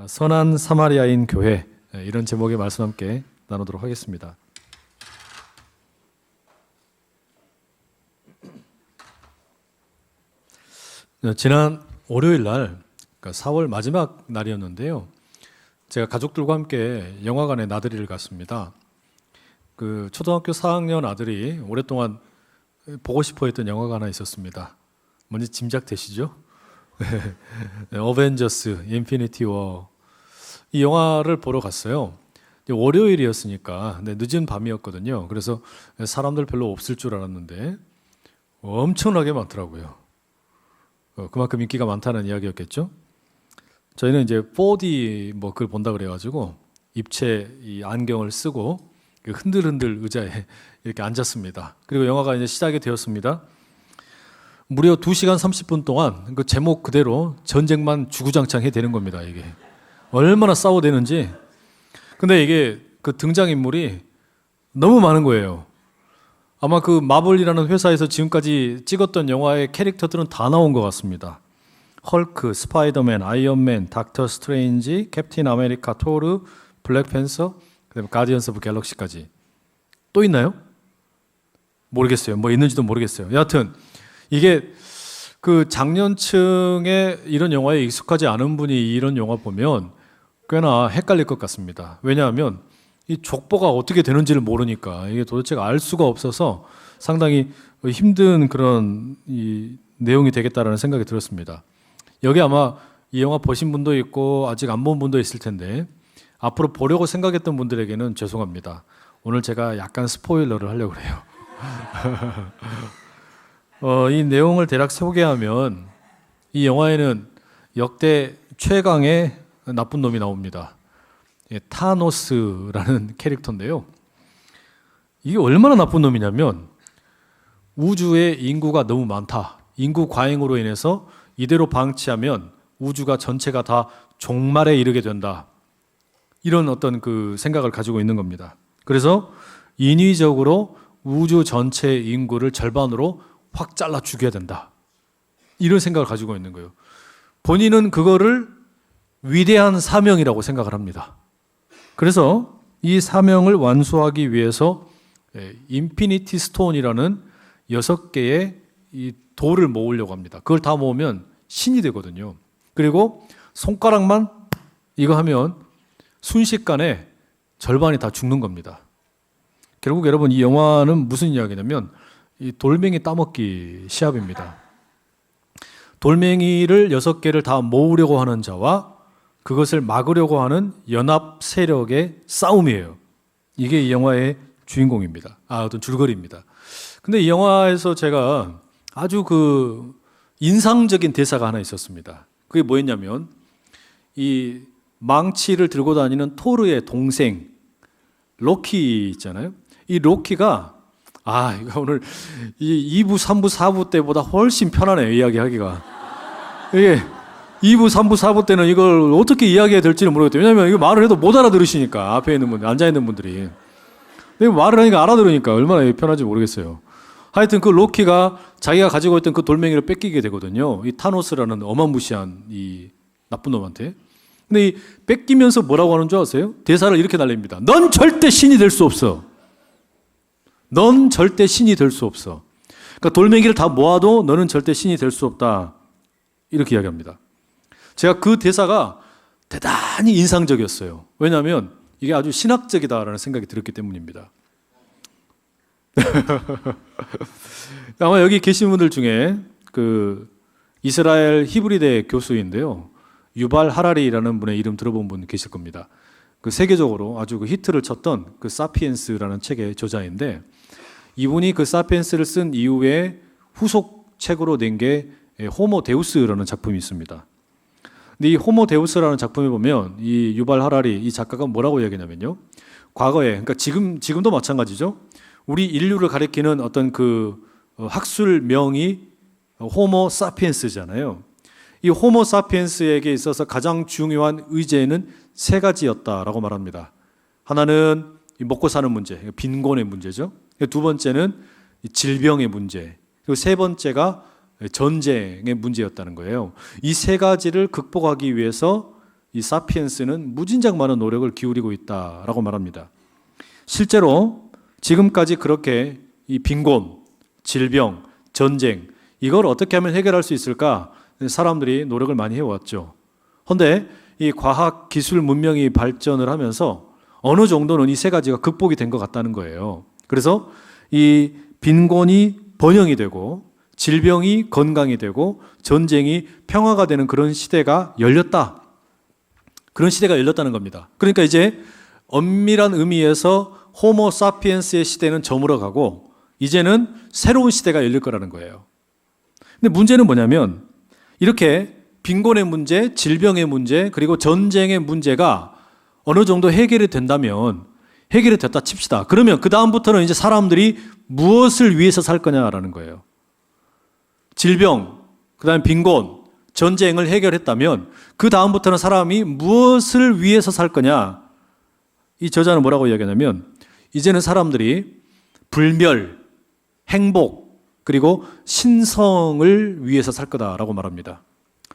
선한 사마리아인 교회, 이런 제목의 말씀 함께 나누도록 하겠습니다. 지난 월요일 날, 그러니까 4월 마지막 날이었는데요. 제가 가족들과 함께 영화관에 나들이를 갔습니다. 그 초등학교 4학년 아들이 오랫동안 보고 싶어 했던 영화가 하나 있었습니다. 뭔지 짐작되시죠? 어벤져스 인피니티 워. 이 영화를 보러 갔어요. 월요일이었으니까 늦은 밤이었거든요. 그래서 사람들 별로 없을 줄 알았는데 엄청나게 많더라고요. 그만큼 인기가 많다는 이야기였겠죠. 저희는 이제 4D 그걸 본다 그래가지고 입체 이 안경을 쓰고 흔들흔들 의자에 이렇게 앉았습니다. 그리고 영화가 이제 시작이 되었습니다. 무려 2시간 30분 동안 그 제목 그대로 전쟁만 주구장창 해대는 겁니다. 이게 얼마나 싸워대는지. 근데 이게 그 등장인물이 너무 많은 거예요. 아마 그 마블이라는 회사에서 지금까지 찍었던 영화의 캐릭터들은 다 나온 것 같습니다. 헐크, 스파이더맨, 아이언맨, 닥터 스트레인지, 캡틴 아메리카, 토르, 블랙팬서, 그다음에 가디언스 오브 갤럭시까지. 또 있나요? 모르겠어요. 뭐 있는지도 모르겠어요. 여하튼 이게 그 장년층에 이런 영화에 익숙하지 않은 분이 이런 영화 보면 꽤나 헷갈릴 것 같습니다. 왜냐하면 이 족보가 어떻게 되는지를 모르니까 이게 도대체 알 수가 없어서 상당히 힘든 그런 이 내용이 되겠다라는 생각이 들었습니다. 여기 아마 이 영화 보신 분도 있고 아직 안 본 분도 있을 텐데 앞으로 보려고 생각했던 분들에게는 죄송합니다. 오늘 제가 약간 스포일러를 하려고 해요. 이 내용을 대략 소개하면 이 영화에는 역대 최강의 나쁜 놈이 나옵니다. 타노스라는 캐릭터인데요. 이게 얼마나 나쁜 놈이냐면 우주에 인구가 너무 많다. 인구 과잉으로 인해서 이대로 방치하면 우주가 전체가 다 종말에 이르게 된다. 이런 어떤 그 생각을 가지고 있는 겁니다. 그래서 인위적으로 우주 전체 인구를 절반으로 확 잘라 죽여야 된다. 이런 생각을 가지고 있는 거예요. 본인은 그거를 위대한 사명이라고 생각을 합니다. 그래서 이 사명을 완수하기 위해서 인피니티 스톤이라는 6개의 이 돌을 모으려고 합니다. 그걸 다 모으면 신이 되거든요. 그리고 손가락만 이거 하면 순식간에 절반이 다 죽는 겁니다. 결국 여러분 이 영화는 무슨 이야기냐면 이 돌멩이 따먹기 시합입니다. 돌멩이를 6개를 다 모으려고 하는 자와 그것을 막으려고 하는 연합 세력의 싸움이에요. 이게 이 영화의 주인공입니다. 어떤 줄거리입니다. 근데 이 영화에서 제가 아주 그 인상적인 대사가 하나 있었습니다. 그게 뭐였냐면 이 망치를 들고 다니는 토르의 동생 로키 있잖아요. 이 로키가 이거 오늘 이 2부, 3부, 4부 때보다 훨씬 편하네요. 이야기하기가. 이게 2부, 3부, 4부 때는 이걸 어떻게 이야기해야 될지는 모르겠어요. 왜냐하면 이거 말을 해도 못 알아들으시니까 앞에 있는 분들, 앉아있는 분들이. 근데 말을 하니까 알아들으니까 얼마나 편한지 모르겠어요. 하여튼 그 로키가 자기가 가지고 있던 그 돌멩이를 뺏기게 되거든요. 이 타노스라는 어마무시한 이 나쁜 놈한테. 근데 이 뺏기면서 뭐라고 하는 줄 아세요? 대사를 이렇게 날립니다. 넌 절대 신이 될 수 없어. 넌 절대 신이 될 수 없어. 그러니까 돌멩이를 다 모아도 너는 절대 신이 될 수 없다. 이렇게 이야기합니다. 제가 그 대사가 대단히 인상적이었어요. 왜냐하면 이게 아주 신학적이다라는 생각이 들었기 때문입니다. 아마 여기 계신 분들 중에 그 이스라엘 히브리대 교수인데요. 유발 하라리라는 분의 이름 들어본 분 계실 겁니다. 그 세계적으로 아주 그 히트를 쳤던 그 사피엔스라는 책의 저자인데 이분이 그 사피엔스를 쓴 이후에 후속 책으로 낸 게 호모 데우스라는 작품이 있습니다. 근데 이 호모 데우스라는 작품에 보면 이 유발 하라리 이 작가가 뭐라고 이야기하냐면요. 과거에 그러니까 지금도 마찬가지죠. 우리 인류를 가리키는 어떤 그 학술명이 호모 사피엔스잖아요. 이 호모 사피엔스에게 있어서 가장 중요한 의제는 3가지였다라고 말합니다. 하나는 먹고 사는 문제, 빈곤의 문제죠. 두 번째는 질병의 문제, 그리고 세 번째가 전쟁의 문제였다는 거예요. 이 3가지를 극복하기 위해서 이 사피엔스는 무진장 많은 노력을 기울이고 있다라고 말합니다. 실제로 지금까지 그렇게 이 빈곤, 질병, 전쟁 이걸 어떻게 하면 해결할 수 있을까 사람들이 노력을 많이 해왔죠. 그런데 이 과학, 기술, 문명이 발전을 하면서 어느 정도는 이 세 가지가 극복이 된 것 같다는 거예요. 그래서 이 빈곤이 번영이 되고 질병이 건강이 되고 전쟁이 평화가 되는 그런 시대가 열렸다. 그런 시대가 열렸다는 겁니다. 그러니까 이제 엄밀한 의미에서 호모 사피엔스의 시대는 저물어가고 이제는 새로운 시대가 열릴 거라는 거예요. 근데 문제는 뭐냐면 이렇게 빈곤의 문제, 질병의 문제, 그리고 전쟁의 문제가 어느 정도 해결이 된다면 해결이 됐다 칩시다. 그러면 그 다음부터는 이제 사람들이 무엇을 위해서 살 거냐라는 거예요. 질병, 그 다음에 빈곤, 전쟁을 해결했다면 그 다음부터는 사람이 무엇을 위해서 살 거냐. 이 저자는 뭐라고 이야기하냐면 이제는 사람들이 불멸, 행복, 그리고 신성을 위해서 살 거다라고 말합니다.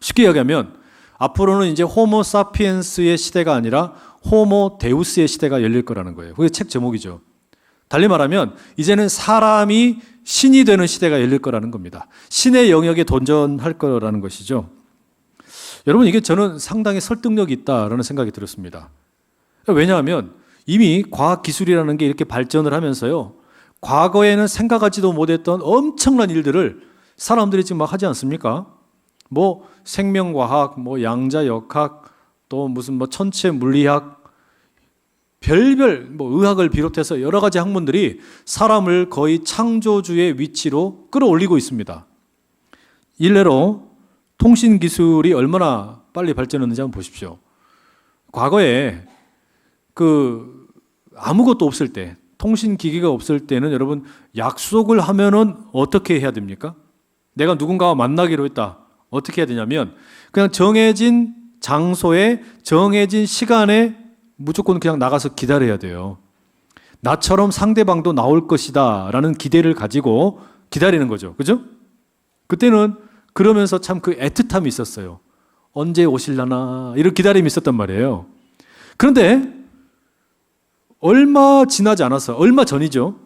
쉽게 이야기하면 앞으로는 이제 호모 사피엔스의 시대가 아니라 호모 데우스의 시대가 열릴 거라는 거예요. 그게 책 제목이죠. 달리 말하면 이제는 사람이 신이 되는 시대가 열릴 거라는 겁니다. 신의 영역에 도전할 거라는 것이죠. 여러분 이게 저는 상당히 설득력이 있다라는 생각이 들었습니다. 왜냐하면 이미 과학기술이라는 게 이렇게 발전을 하면서요. 과거에는 생각하지도 못했던 엄청난 일들을 사람들이 지금 막 하지 않습니까? 뭐 생명과학, 뭐 양자역학, 또 무슨 뭐 천체 물리학, 별별 뭐 의학을 비롯해서 여러 가지 학문들이 사람을 거의 창조주의 위치로 끌어올리고 있습니다. 일례로 통신 기술이 얼마나 빨리 발전했는지 한번 보십시오. 과거에 아무것도 없을 때, 통신 기기가 없을 때는 여러분 약속을 하면은 어떻게 해야 됩니까? 내가 누군가와 만나기로 했다. 어떻게 해야 되냐면 그냥 정해진 장소에 정해진 시간에 무조건 그냥 나가서 기다려야 돼요. 나처럼 상대방도 나올 것이다 라는 기대를 가지고 기다리는 거죠. 그죠? 그때는 그러면서 참 그 애틋함이 있었어요. 언제 오실라나 이런 기다림이 있었단 말이에요. 그런데 얼마 지나지 않았어요. 얼마 전이죠.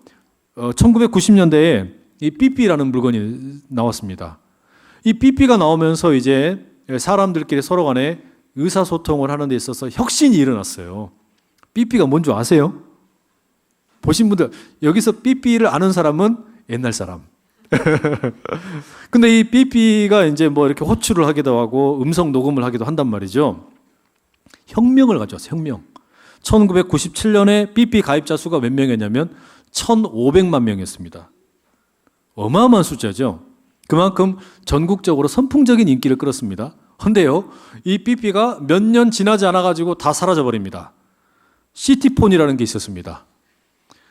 1990년대에 이 삐삐라는 물건이 나왔습니다. 이 삐삐가 나오면서 이제 사람들끼리 서로 간에 의사소통을 하는 데 있어서 혁신이 일어났어요. 삐삐가 뭔 줄 아세요? 보신 분들, 여기서 삐삐를 아는 사람은 옛날 사람. 근데 이 삐삐가 이제 뭐 이렇게 호출을 하기도 하고 음성 녹음을 하기도 한단 말이죠. 혁명을 가져왔어요, 혁명. 1997년에 삐삐 가입자 수가 몇 명이었냐면 1,500만 명이었습니다. 어마어마한 숫자죠. 그만큼 전국적으로 선풍적인 인기를 끌었습니다. 근데요, 이 삐삐가 몇 년 지나지 않아가지고 다 사라져버립니다. 시티폰이라는 게 있었습니다.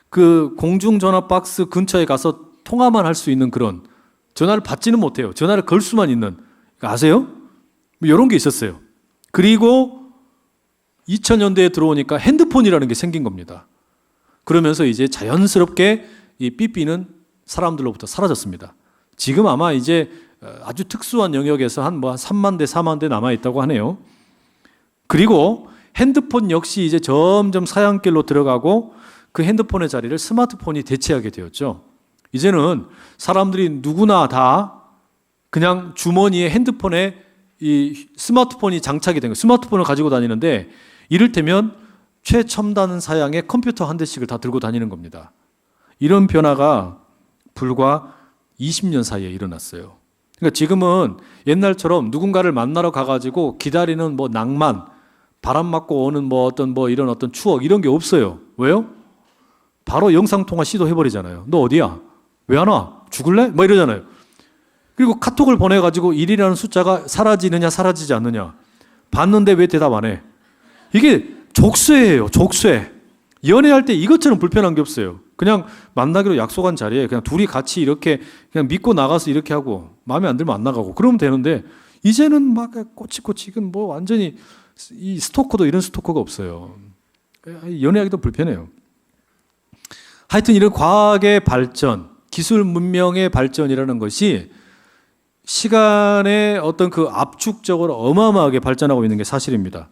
그 공중전화 박스 근처에 가서 통화만 할 수 있는 그런, 전화를 받지는 못해요. 전화를 걸 수만 있는, 아세요? 뭐 이런 게 있었어요. 그리고 2000년대에 들어오니까 핸드폰이라는 게 생긴 겁니다. 그러면서 이제 자연스럽게 이 삐삐는 사람들로부터 사라졌습니다. 지금 아마 이제 아주 특수한 영역에서 한 3만 대, 4만 대 남아있다고 하네요. 그리고 핸드폰 역시 이제 점점 사양길로 들어가고 그 핸드폰의 자리를 스마트폰이 대체하게 되었죠. 이제는 사람들이 누구나 다 그냥 주머니에 핸드폰에 이 스마트폰이 장착이 된 거예요. 스마트폰을 가지고 다니는데 이를테면 최첨단 사양의 컴퓨터 한 대씩을 다 들고 다니는 겁니다. 이런 변화가 불과 20년 사이에 일어났어요. 그러니까 지금은 옛날처럼 누군가를 만나러 가가지고 기다리는 뭐 낭만, 바람 맞고 오는 뭐 어떤 뭐 이런 어떤 추억 이런 게 없어요. 왜요? 바로 영상통화 시도해버리잖아요. 너 어디야? 왜 안 와? 죽을래? 뭐 이러잖아요. 그리고 카톡을 보내가지고 1이라는 숫자가 사라지느냐 사라지지 않느냐. 봤는데 왜 대답 안 해? 이게 족쇄예요. 족쇄. 연애할 때 이것처럼 불편한 게 없어요. 그냥 만나기로 약속한 자리에 그냥 둘이 같이 이렇게 그냥 믿고 나가서 이렇게 하고 마음에 안 들면 안 나가고 그러면 되는데 이제는 막 꼬치꼬치 이건 뭐 완전히 이 스토커도 이런 스토커가 없어요. 연애하기도 불편해요. 하여튼 이런 과학의 발전, 기술 문명의 발전이라는 것이 시간의 어떤 그 압축적으로 어마어마하게 발전하고 있는 게 사실입니다.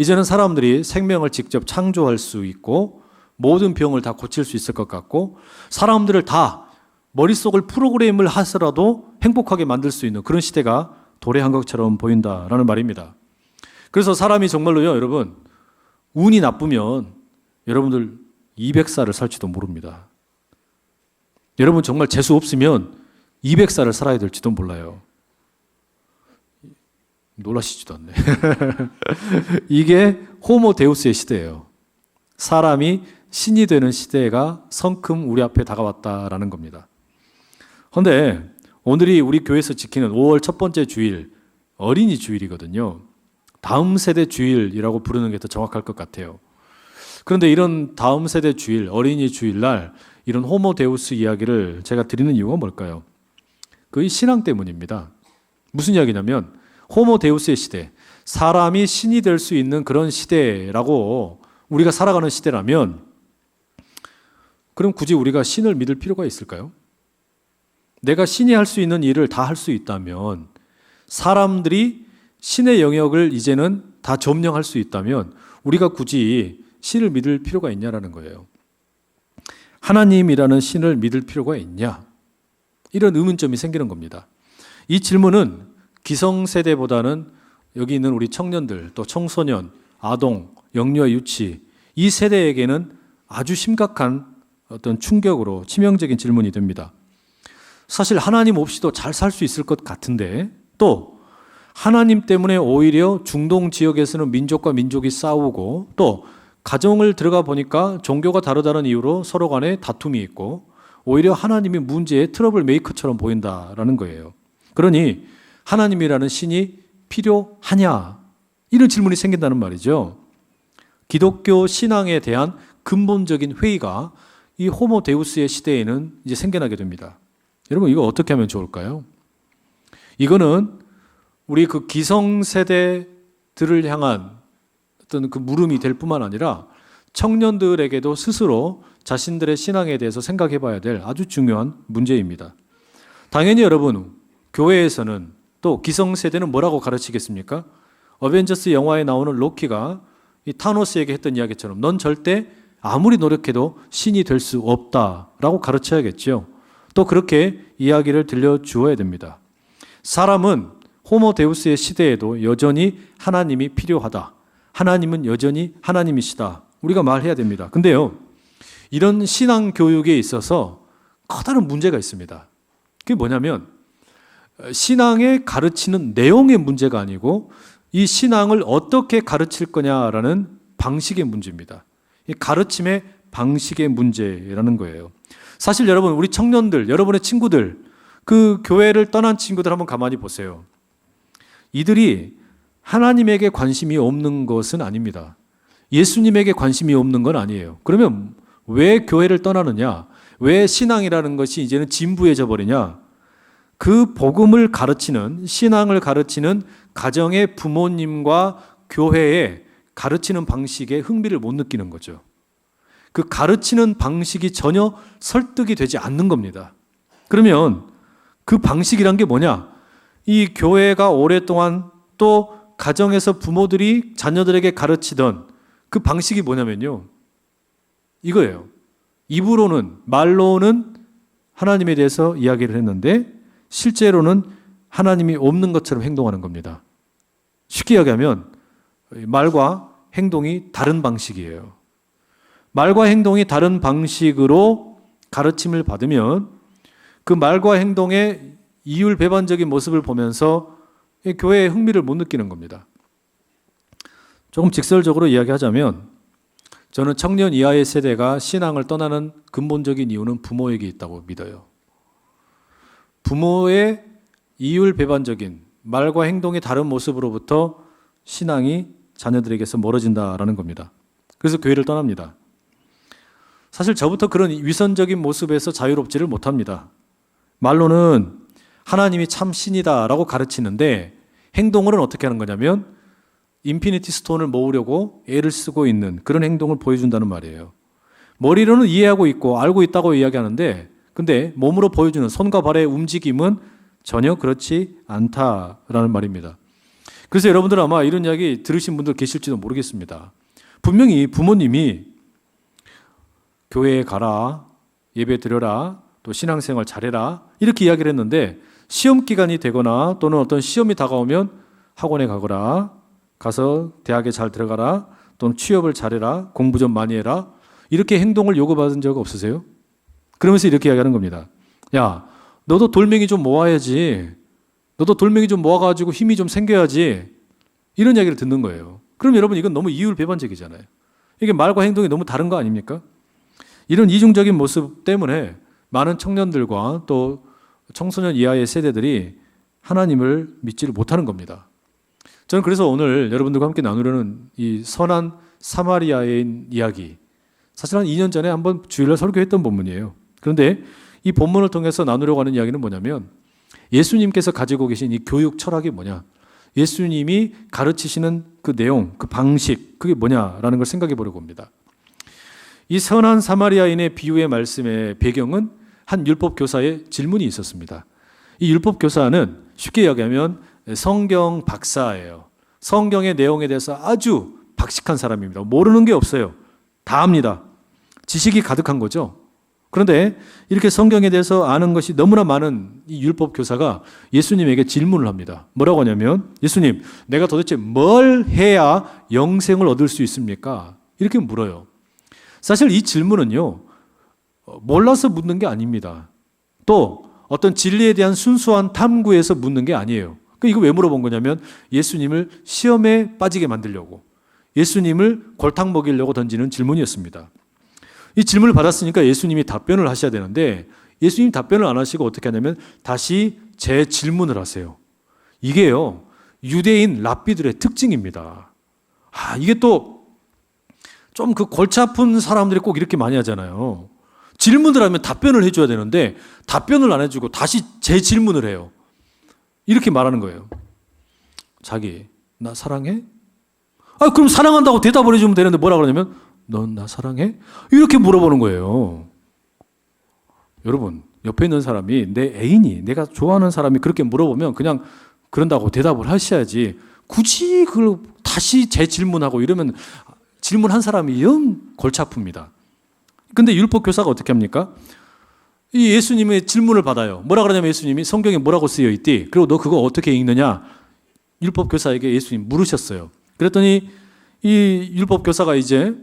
이제는 사람들이 생명을 직접 창조할 수 있고 모든 병을 다 고칠 수 있을 것 같고 사람들을 다 머릿속을 프로그램을 하서라도 행복하게 만들 수 있는 그런 시대가 도래한 것처럼 보인다라는 말입니다. 그래서 사람이 정말로요, 여러분, 운이 나쁘면 여러분들 200살을 살지도 모릅니다. 여러분 정말 재수 없으면 200살을 살아야 될지도 몰라요. 놀라시지도 않네. 이게 호모 데우스의 시대예요. 사람이 신이 되는 시대가 성큼 우리 앞에 다가왔다라는 겁니다. 그런데 오늘이 우리 교회에서 지키는 5월 첫 번째 주일, 어린이 주일이거든요. 다음 세대 주일이라고 부르는 게 더 정확할 것 같아요. 그런데 이런 다음 세대 주일, 어린이 주일날 이런 호모 데우스 이야기를 제가 드리는 이유가 뭘까요? 그 신앙 때문입니다. 무슨 이야기냐면 호모 데우스의 시대, 사람이 신이 될 수 있는 그런 시대라고 우리가 살아가는 시대라면 그럼 굳이 우리가 신을 믿을 필요가 있을까요? 내가 신이 할 수 있는 일을 다 할 수 있다면 사람들이 신의 영역을 이제는 다 점령할 수 있다면 우리가 굳이 신을 믿을 필요가 있냐라는 거예요. 하나님이라는 신을 믿을 필요가 있냐? 이런 의문점이 생기는 겁니다. 이 질문은 기성세대보다는 여기 있는 우리 청년들, 또 청소년, 아동, 영유아 유치 이 세대에게는 아주 심각한 어떤 충격으로 치명적인 질문이 됩니다. 사실 하나님 없이도 잘 살 수 있을 것 같은데 또 하나님 때문에 오히려 중동 지역에서는 민족과 민족이 싸우고 또 가정을 들어가 보니까 종교가 다르다는 이유로 서로 간에 다툼이 있고 오히려 하나님이 문제의 트러블 메이커처럼 보인다라는 거예요. 그러니 하나님이라는 신이 필요하냐? 이런 질문이 생긴다는 말이죠. 기독교 신앙에 대한 근본적인 회의가 이 호모 데우스의 시대에는 이제 생겨나게 됩니다. 여러분 이거 어떻게 하면 좋을까요? 이거는 우리 그 기성세대들을 향한 어떤 그 물음이 될 뿐만 아니라 청년들에게도 스스로 자신들의 신앙에 대해서 생각해 봐야 될 아주 중요한 문제입니다. 당연히 여러분, 교회에서는 또 기성세대는 뭐라고 가르치겠습니까? 어벤져스 영화에 나오는 로키가 이 타노스에게 했던 이야기처럼 넌 절대 아무리 노력해도 신이 될 수 없다라고 가르쳐야겠죠. 또 그렇게 이야기를 들려주어야 됩니다. 사람은 호모 데우스의 시대에도 여전히 하나님이 필요하다. 하나님은 여전히 하나님이시다. 우리가 말해야 됩니다. 근데요, 이런 신앙 교육에 있어서 커다란 문제가 있습니다. 그게 뭐냐면 신앙에 가르치는 내용의 문제가 아니고 이 신앙을 어떻게 가르칠 거냐라는 방식의 문제입니다. 이 가르침의 방식의 문제라는 거예요. 사실 여러분, 우리 청년들, 여러분의 친구들, 그 교회를 떠난 친구들 한번 가만히 보세요. 이들이 하나님에게 관심이 없는 것은 아닙니다. 예수님에게 관심이 없는 건 아니에요. 그러면 왜 교회를 떠나느냐? 왜 신앙이라는 것이 이제는 진부해져 버리냐? 그 복음을 가르치는, 신앙을 가르치는 가정의 부모님과 교회에 가르치는 방식에 흥미를 못 느끼는 거죠. 그 가르치는 방식이 전혀 설득이 되지 않는 겁니다. 그러면 그 방식이란 게 뭐냐? 이 교회가 오랫동안 또 가정에서 부모들이 자녀들에게 가르치던 그 방식이 뭐냐면요. 이거예요. 입으로는, 말로는 하나님에 대해서 이야기를 했는데 실제로는 하나님이 없는 것처럼 행동하는 겁니다. 쉽게 이야기하면 말과 행동이 다른 방식이에요. 말과 행동이 다른 방식으로 가르침을 받으면 그 말과 행동의 이율배반적인 모습을 보면서 교회에 흥미를 못 느끼는 겁니다. 조금 직설적으로 이야기하자면 저는 청년 이하의 세대가 신앙을 떠나는 근본적인 이유는 부모에게 있다고 믿어요. 부모의 이율배반적인 말과 행동이 다른 모습으로부터 신앙이 자녀들에게서 멀어진다라는 겁니다. 그래서 교회를 떠납니다. 사실 저부터 그런 위선적인 모습에서 자유롭지를 못합니다. 말로는 하나님이 참 신이다라고 가르치는데 행동으로는 어떻게 하는 거냐면 인피니티 스톤을 모으려고 애를 쓰고 있는 그런 행동을 보여준다는 말이에요. 머리로는 이해하고 있고 알고 있다고 이야기하는데 근데 몸으로 보여주는 손과 발의 움직임은 전혀 그렇지 않다라는 말입니다. 그래서 여러분들 아마 이런 이야기 들으신 분들 계실지도 모르겠습니다. 분명히 부모님이 교회에 가라, 예배 드려라, 또 신앙생활 잘해라 이렇게 이야기를 했는데 시험 기간이 되거나 또는 어떤 시험이 다가오면 학원에 가거라, 가서 대학에 잘 들어가라, 또는 취업을 잘해라, 공부 좀 많이 해라 이렇게 행동을 요구받은 적 없으세요? 그러면서 이렇게 이야기하는 겁니다. 야, 너도 돌멩이 좀 모아야지. 너도 돌멩이 좀 모아가지고 힘이 좀 생겨야지. 이런 이야기를 듣는 거예요. 그럼 여러분 이건 너무 이율배반적이잖아요. 이게 말과 행동이 너무 다른 거 아닙니까? 이런 이중적인 모습 때문에 많은 청년들과 또 청소년 이하의 세대들이 하나님을 믿지를 못하는 겁니다. 저는 그래서 오늘 여러분들과 함께 나누려는 이 선한 사마리아인 이야기, 사실 한 2년 전에 한번 주일날 설교했던 본문이에요. 그런데 이 본문을 통해서 나누려고 하는 이야기는 뭐냐면 예수님께서 가지고 계신 이 교육 철학이 뭐냐, 예수님이 가르치시는 그 내용, 그 방식, 그게 뭐냐라는 걸 생각해 보려고 합니다. 이 선한 사마리아인의 비유의 말씀의 배경은 한 율법 교사의 질문이 있었습니다. 이 율법 교사는 쉽게 이야기하면 성경 박사예요. 성경의 내용에 대해서 아주 박식한 사람입니다. 모르는 게 없어요. 다 압니다. 지식이 가득한 거죠. 그런데 이렇게 성경에 대해서 아는 것이 너무나 많은 이 율법 교사가 예수님에게 질문을 합니다. 뭐라고 하냐면, 예수님, 내가 도대체 뭘 해야 영생을 얻을 수 있습니까? 이렇게 물어요. 사실 이 질문은요, 몰라서 묻는 게 아닙니다. 또 어떤 진리에 대한 순수한 탐구에서 묻는 게 아니에요. 이거 왜 물어본 거냐면 예수님을 시험에 빠지게 만들려고, 예수님을 골탕 먹이려고 던지는 질문이었습니다. 이 질문을 받았으니까 예수님이 답변을 하셔야 되는데 예수님이 답변을 안 하시고 어떻게 하냐면 다시 재질문을 하세요. 이게요, 유대인 랍비들의 특징입니다. 이게 또 좀 그 골치 아픈 사람들이 꼭 이렇게 많이 하잖아요. 질문을 하면 답변을 해줘야 되는데 답변을 안 해주고 다시 재질문을 해요. 이렇게 말하는 거예요. 자기, 나 사랑해? 그럼 사랑한다고 대답을 해주면 되는데 뭐라 그러냐면 넌 나 사랑해? 이렇게 물어보는 거예요. 여러분, 옆에 있는 사람이 내 애인이, 내가 좋아하는 사람이 그렇게 물어보면 그냥 그런다고 대답을 하셔야지 굳이 그걸 다시 재질문하고 이러면 질문한 사람이 영 골치 아픕니다. 근데 율법 교사가 어떻게 합니까? 이 예수님의 질문을 받아요. 뭐라 그러냐면 예수님이 성경에 뭐라고 쓰여 있디? 그리고 너 그거 어떻게 읽느냐? 율법 교사에게 예수님 물으셨어요. 그랬더니 이 율법 교사가 이제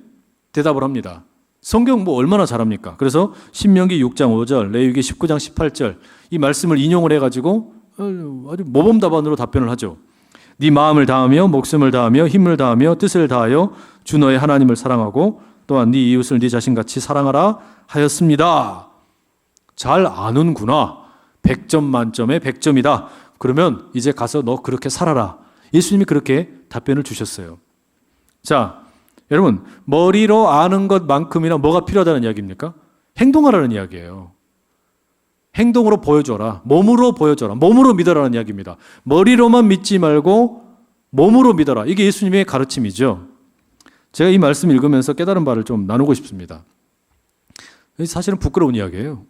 대답을 합니다. 성경 뭐 얼마나 잘합니까? 그래서 신명기 6장 5절, 레위기 19장 18절 이 말씀을 인용을 해가지고 아주 모범답안으로 답변을 하죠. 네 마음을 다하며 목숨을 다하며 힘을 다하며 뜻을 다하여 주 너의 하나님을 사랑하고 또한 네 이웃을 네 자신같이 사랑하라 하였습니다. 잘 아는구나. 100점 만점에 100점이다. 그러면 이제 가서 너 그렇게 살아라. 예수님이 그렇게 답변을 주셨어요. 자, 여러분, 머리로 아는 것만큼이나 뭐가 필요하다는 이야기입니까? 행동하라는 이야기예요. 행동으로 보여줘라. 몸으로 보여줘라. 몸으로 믿어라는 이야기입니다. 머리로만 믿지 말고 몸으로 믿어라. 이게 예수님의 가르침이죠. 제가 이 말씀 읽으면서 깨달은 바를 좀 나누고 싶습니다. 사실은 부끄러운 이야기예요.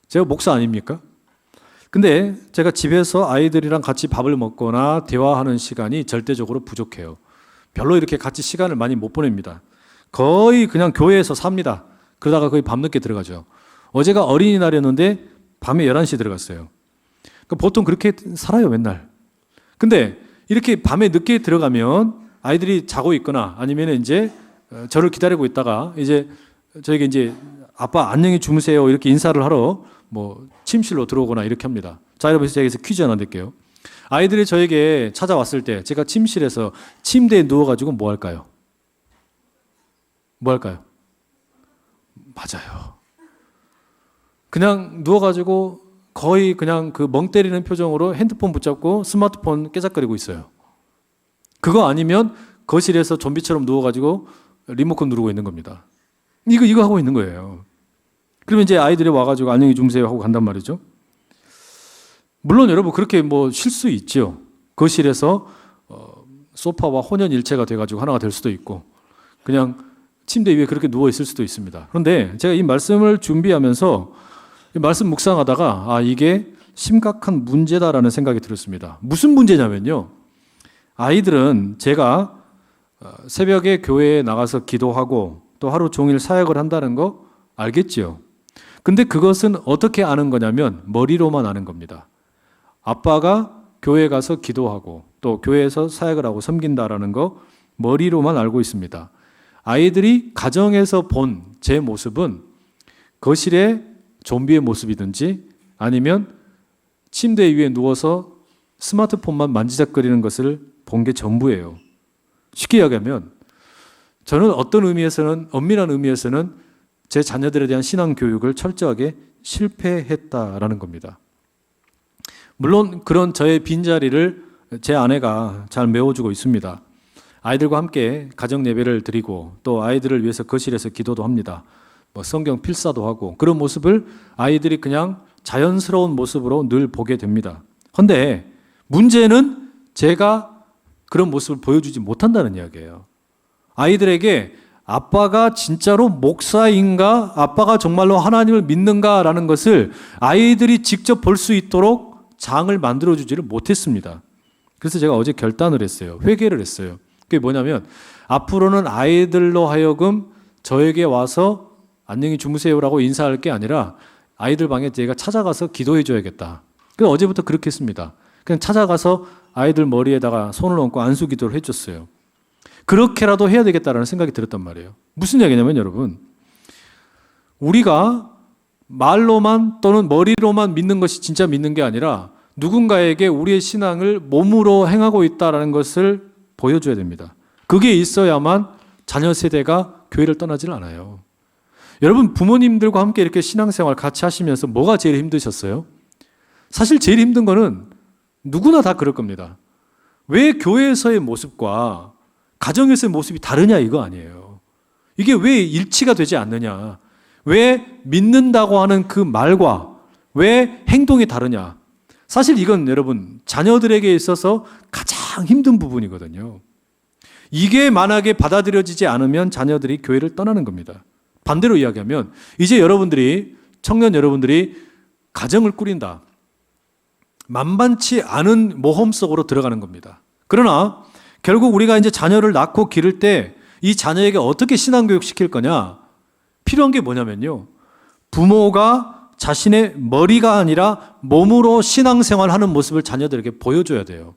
제가 목사 아닙니까? 근데 제가 집에서 아이들이랑 같이 밥을 먹거나 대화하는 시간이 절대적으로 부족해요. 별로 이렇게 같이 시간을 많이 못 보냅니다. 거의 그냥 교회에서 삽니다. 그러다가 거의 밤늦게 들어가죠. 어제가 어린이날이었는데 밤에 11시에 들어갔어요. 그러니까 보통 그렇게 살아요, 맨날. 근데 이렇게 밤에 늦게 들어가면 아이들이 자고 있거나 아니면 이제 저를 기다리고 있다가 이제 저에게 이제 아빠 안녕히 주무세요 이렇게 인사를 하러 뭐 침실로 들어오거나 이렇게 합니다. 자, 여러분 제가 퀴즈 하나 낼게요. 아이들이 저에게 찾아왔을 때 제가 침실에서 침대에 누워가지고 뭐 할까요? 뭐 할까요? 맞아요. 그냥 누워가지고 거의 그냥 그 멍 때리는 표정으로 핸드폰 붙잡고 스마트폰 깨작거리고 있어요. 그거 아니면 거실에서 좀비처럼 누워가지고 리모컨 누르고 있는 겁니다. 이거 하고 있는 거예요. 그러면 이제 아이들이 와가지고 안녕히 주무세요 하고 간단 말이죠. 물론 여러분 그렇게 뭐 쉴 수 있죠. 거실에서 소파와 혼연일체가 돼가지고 하나가 될 수도 있고 그냥 침대 위에 그렇게 누워 있을 수도 있습니다. 그런데 제가 이 말씀을 준비하면서 이 말씀 묵상하다가 이게 심각한 문제다라는 생각이 들었습니다. 무슨 문제냐면요. 아이들은 제가 새벽에 교회에 나가서 기도하고 또 하루 종일 사역을 한다는 거 알겠지요. 근데 그것은 어떻게 아는 거냐면 머리로만 아는 겁니다. 아빠가 교회에 가서 기도하고 또 교회에서 사역을 하고 섬긴다라는 거 머리로만 알고 있습니다. 아이들이 가정에서 본 제 모습은 거실에 좀비의 모습이든지 아니면 침대 위에 누워서 스마트폰만 만지작거리는 것을 본 게 전부예요. 쉽게 이야기하면 저는 어떤 의미에서는, 엄밀한 의미에서는 제 자녀들에 대한 신앙 교육을 철저하게 실패했다라는 겁니다. 물론 그런 저의 빈자리를 제 아내가 잘 메워주고 있습니다. 아이들과 함께 가정 예배를 드리고 또 아이들을 위해서 거실에서 기도도 합니다. 성경 필사도 하고 그런 모습을 아이들이 그냥 자연스러운 모습으로 늘 보게 됩니다. 그런데 문제는 제가 그런 모습을 보여주지 못한다는 이야기예요. 아이들에게 아빠가 진짜로 목사인가, 아빠가 정말로 하나님을 믿는가라는 것을 아이들이 직접 볼 수 있도록 장을 만들어주지를 못했습니다. 그래서 제가 어제 결단을 했어요. 회개를 했어요. 그게 뭐냐면 앞으로는 아이들로 하여금 저에게 와서 안녕히 주무세요라고 인사할 게 아니라 아이들 방에 제가 찾아가서 기도해 줘야겠다. 그래서 어제부터 그렇게 했습니다. 그냥 찾아가서 아이들 머리에다가 손을 얹고 안수 기도를 해줬어요. 그렇게라도 해야 되겠다라는 생각이 들었단 말이에요. 무슨 얘기냐면 여러분, 우리가 말로만 또는 머리로만 믿는 것이 진짜 믿는 게 아니라 누군가에게 우리의 신앙을 몸으로 행하고 있다는 것을 보여줘야 됩니다. 그게 있어야만 자녀 세대가 교회를 떠나질 않아요. 여러분, 부모님들과 함께 이렇게 신앙생활 같이 하시면서 뭐가 제일 힘드셨어요? 사실 제일 힘든 거는 누구나 다 그럴 겁니다. 왜 교회에서의 모습과 가정에서의 모습이 다르냐 이거 아니에요. 이게 왜 일치가 되지 않느냐. 왜 믿는다고 하는 그 말과 왜 행동이 다르냐. 사실 이건 여러분 자녀들에게 있어서 가장 힘든 부분이거든요. 이게 만약에 받아들여지지 않으면 자녀들이 교회를 떠나는 겁니다. 반대로 이야기하면 이제 여러분들이, 청년 여러분들이 가정을 꾸린다. 만만치 않은 모험 속으로 들어가는 겁니다. 그러나 결국 우리가 이제 자녀를 낳고 기를 때 이 자녀에게 어떻게 신앙교육 시킬 거냐? 필요한 게 뭐냐면요. 부모가 자신의 머리가 아니라 몸으로 신앙생활하는 모습을 자녀들에게 보여줘야 돼요.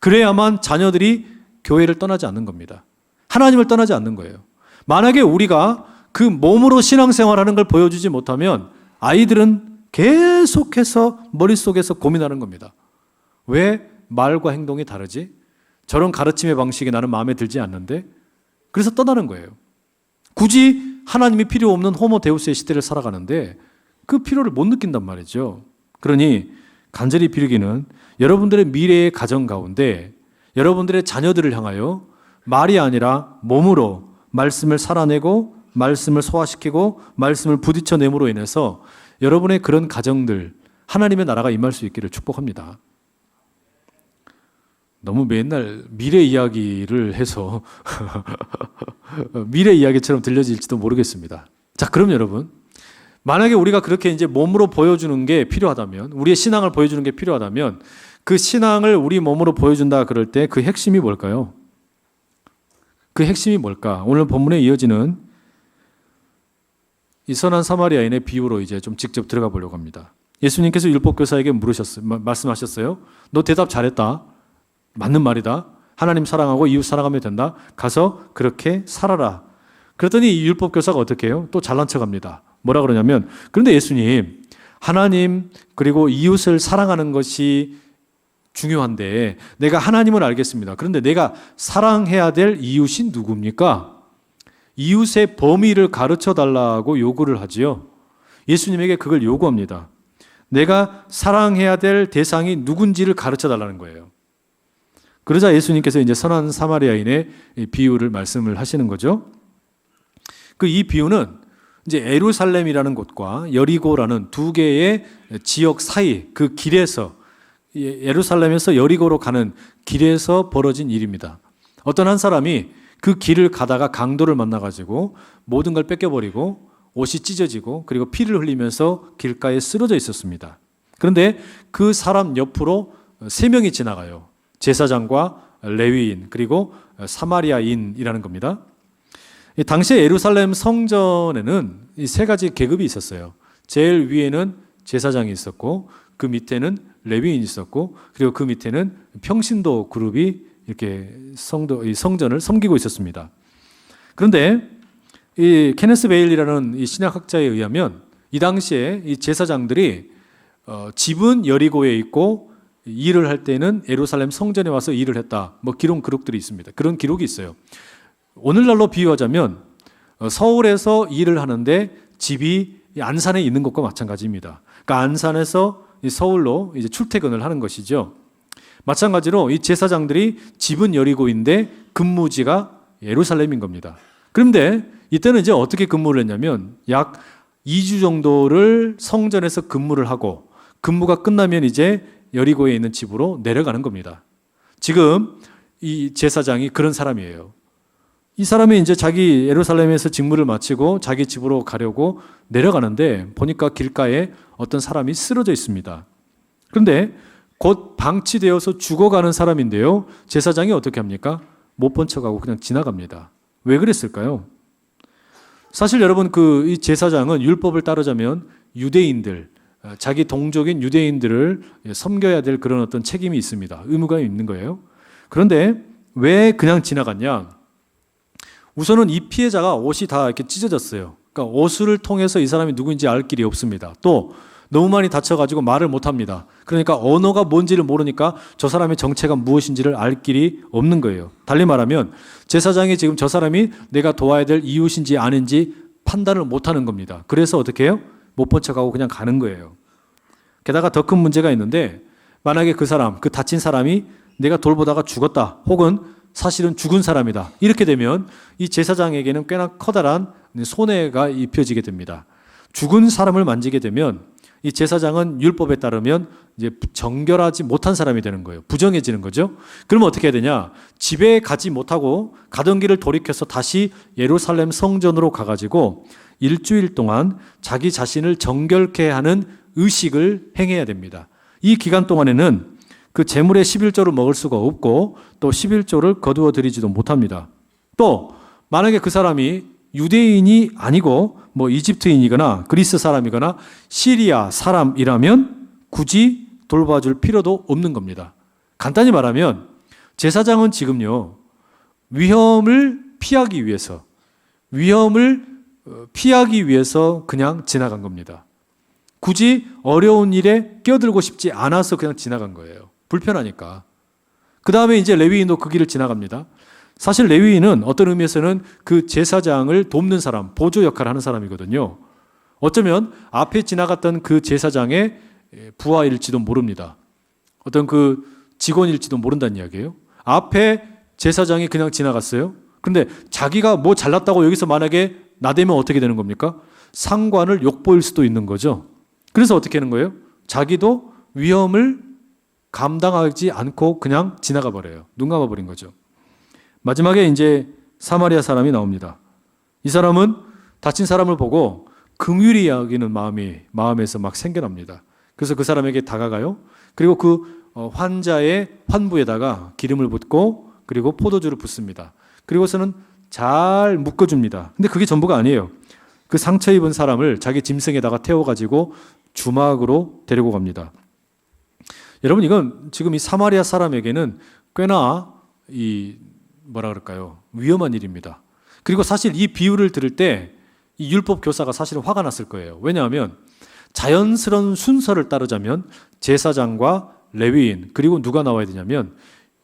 그래야만 자녀들이 교회를 떠나지 않는 겁니다. 하나님을 떠나지 않는 거예요. 만약에 우리가 그 몸으로 신앙생활하는 걸 보여주지 못하면 아이들은 계속해서 머릿속에서 고민하는 겁니다. 왜 말과 행동이 다르지? 저런 가르침의 방식이 나는 마음에 들지 않는데? 그래서 떠나는 거예요. 굳이 하나님이 필요 없는 호모 데우스의 시대를 살아가는데 그 필요를 못 느낀단 말이죠. 그러니 간절히 비르기는 여러분들의 미래의 가정 가운데 여러분들의 자녀들을 향하여 말이 아니라 몸으로 말씀을 살아내고 말씀을 소화시키고 말씀을 부딪혀냄으로 인해서 여러분의 그런 가정들, 하나님의 나라가 임할 수 있기를 축복합니다. 너무 맨날 미래 이야기를 해서 미래 이야기처럼 들려질지도 모르겠습니다. 자, 그럼 여러분, 만약에 우리가 그렇게 이제 몸으로 보여주는 게 필요하다면, 우리의 신앙을 보여주는 게 필요하다면, 그 신앙을 우리 몸으로 보여준다 그럴 때 그 핵심이 뭘까요? 그 핵심이 뭘까? 오늘 본문에 이어지는 이 선한 사마리아인의 비유로 이제 좀 직접 들어가 보려고 합니다. 예수님께서 율법교사에게 말씀하셨어요. 너 대답 잘했다. 맞는 말이다. 하나님 사랑하고 이웃 사랑하면 된다. 가서 그렇게 살아라. 그랬더니 이 율법교사가 어떻게 해요? 또 잘난 척합니다. 뭐라 그러냐면, 그런데 예수님, 하나님 그리고 이웃을 사랑하는 것이 중요한데 내가 하나님을 알겠습니다. 그런데 내가 사랑해야 될 이웃이 누굽니까? 이웃의 범위를 가르쳐 달라고 요구를 하지요. 예수님에게 그걸 요구합니다. 내가 사랑해야 될 대상이 누군지를 가르쳐 달라는 거예요. 그러자 예수님께서 이제 선한 사마리아인의 비유를 말씀을 하시는 거죠. 그 이 비유는 이제 예루살렘이라는 곳과 여리고라는 두 개의 지역 사이 그 길에서, 예루살렘에서 여리고로 가는 길에서 벌어진 일입니다. 어떤 한 사람이 그 길을 가다가 강도를 만나가지고 모든 걸 뺏겨버리고 옷이 찢어지고 그리고 피를 흘리면서 길가에 쓰러져 있었습니다. 그런데 그 사람 옆으로 세 명이 지나가요. 제사장과 레위인, 그리고 사마리아인이라는 겁니다. 당시에 예루살렘 성전에는 이 세 가지 계급이 있었어요. 제일 위에는 제사장이 있었고, 그 밑에는 레위인이 있었고, 그리고 그 밑에는 평신도 그룹이 이렇게 이 성전을 섬기고 있었습니다. 그런데 이 케네스 베일이라는 이 신약학자에 의하면 이 당시에 이 제사장들이 집은 여리고에 있고 일을 할 때는 예루살렘 성전에 와서 일을 했다. 뭐 기록들이 있습니다. 그런 기록이 있어요. 오늘날로 비유하자면 서울에서 일을 하는데 집이 안산에 있는 것과 마찬가지입니다. 그러니까 안산에서 서울로 이제 출퇴근을 하는 것이죠. 마찬가지로 이 제사장들이 집은 여리고인데 근무지가 예루살렘인 겁니다. 그런데 이때는 이제 어떻게 근무를 했냐면 약 2주 정도를 성전에서 근무를 하고 근무가 끝나면 이제 여리고에 있는 집으로 내려가는 겁니다. 지금 이 제사장이 그런 사람이에요. 이 사람이 이제 자기 예루살렘에서 직무를 마치고 자기 집으로 가려고 내려가는데 보니까 길가에 어떤 사람이 쓰러져 있습니다. 그런데 곧 방치되어서 죽어가는 사람인데요. 제사장이 어떻게 합니까? 못 본 척하고 그냥 지나갑니다. 왜 그랬을까요? 사실 여러분 이 제사장은 율법을 따르자면 유대인들, 자기 동족인 유대인들을 섬겨야 될 그런 어떤 책임이 있습니다. 의무가 있는 거예요. 그런데 왜 그냥 지나갔냐? 우선은 이 피해자가 옷이 다 이렇게 찢어졌어요. 그러니까 옷을 통해서 이 사람이 누구인지 알 길이 없습니다. 또 너무 많이 다쳐가지고 말을 못합니다. 그러니까 언어가 뭔지를 모르니까 저 사람의 정체가 무엇인지를 알 길이 없는 거예요. 달리 말하면 제사장이 지금 저 사람이 내가 도와야 될 이웃인지 아닌지 판단을 못하는 겁니다. 그래서 어떻게 해요? 못 본 척하고 그냥 가는 거예요. 게다가 더 큰 문제가 있는데 만약에 그 사람, 그 다친 사람이 내가 돌보다가 죽었다 혹은 사실은 죽은 사람이다. 이렇게 되면 이 제사장에게는 꽤나 커다란 손해가 입혀지게 됩니다. 죽은 사람을 만지게 되면 이 제사장은 율법에 따르면 이제 정결하지 못한 사람이 되는 거예요. 부정해지는 거죠. 그러면 어떻게 해야 되냐? 집에 가지 못하고 가던 길을 돌이켜서 다시 예루살렘 성전으로 가가지고 일주일 동안 자기 자신을 정결케 하는 의식을 행해야 됩니다. 이 기간 동안에는 그 제물의 11조를 먹을 수가 없고 또 11조를 거두어 드리지도 못합니다. 또 만약에 그 사람이 유대인이 아니고 뭐 이집트인이거나 그리스 사람이거나 시리아 사람이라면 굳이 돌봐줄 필요도 없는 겁니다. 간단히 말하면 제사장은 지금요 위험을 피하기 위해서 그냥 지나간 겁니다. 굳이 어려운 일에 끼어들고 싶지 않아서 그냥 지나간 거예요. 불편하니까. 그 다음에 이제 레위인도 그 길을 지나갑니다. 사실 레위인은 어떤 의미에서는 그 제사장을 돕는 사람, 보조 역할을 하는 사람이거든요. 어쩌면 앞에 지나갔던 그 제사장의 부하일지도 모릅니다. 어떤 그 직원일지도 모른다는 이야기예요. 앞에 제사장이 그냥 지나갔어요. 그런데 자기가 뭐 잘났다고 여기서 만약에 나대면 어떻게 되는 겁니까? 상관을 욕보일 수도 있는 거죠. 그래서 어떻게 하는 거예요? 자기도 위험을 감당하지 않고 그냥 지나가 버려요. 눈 감아 버린 거죠. 마지막에 이제 사마리아 사람이 나옵니다. 이 사람은 다친 사람을 보고 긍휼히 여기는 마음에서 막 생겨납니다. 그래서 그 사람에게 다가가요. 그리고 그 환자의 환부에다가 기름을 붓고 그리고 포도주를 붓습니다. 그리고서는 잘 묶어줍니다. 근데 그게 전부가 아니에요. 그 상처 입은 사람을 자기 짐승에다가 태워가지고 주막으로 데리고 갑니다. 여러분 이건 지금 이 사마리아 사람에게는 꽤나 위험한 일입니다. 그리고 사실 이 비유를 들을 때 이 율법 교사가 사실은 화가 났을 거예요. 왜냐하면 자연스러운 순서를 따르자면 제사장과 레위인 그리고 누가 나와야 되냐면